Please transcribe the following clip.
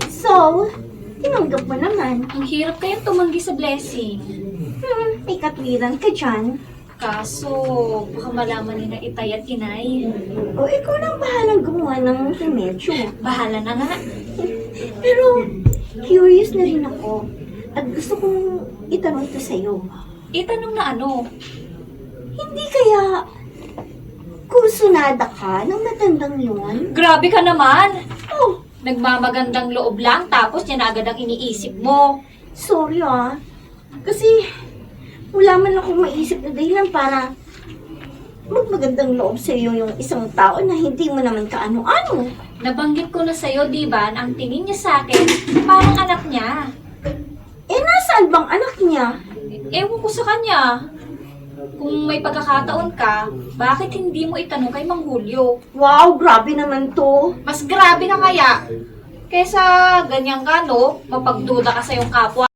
So, tinanggap mo naman. Ang hirap kayang tumanggi sa blessing. May katwiran ka dyan. Kaso, baka malaman ni na itay at inay. O ikaw lang bahalang gumawa ng remedyo. Bahala na nga. Pero, curious na rin ako. At gusto kong itanong ito sa'yo. Itanong na ano? Hindi kaya kursunada ka ng matandang yun? Grabe ka naman! Oh, Nagmamagandang loob lang tapos yan na agad ang iniisip mo. sorry Kasi wala man akong maisip na dahilan para magmagandang loob sa iyo yung isang tao na hindi mo naman kaano-ano. Nabanggit ko na sa'yo, di ba, na ang tingin niya sa akin, parang anak niya. Eh, nasaan bang anak niya? Ewan ko sa kanya. Kung may pagkakataon ka, bakit hindi mo itanong kay Mang Julio? Wow, grabe naman to. Mas grabe na kaya. Kesa ganyan ka, no? Mapagduda ka sa iyong kapwa.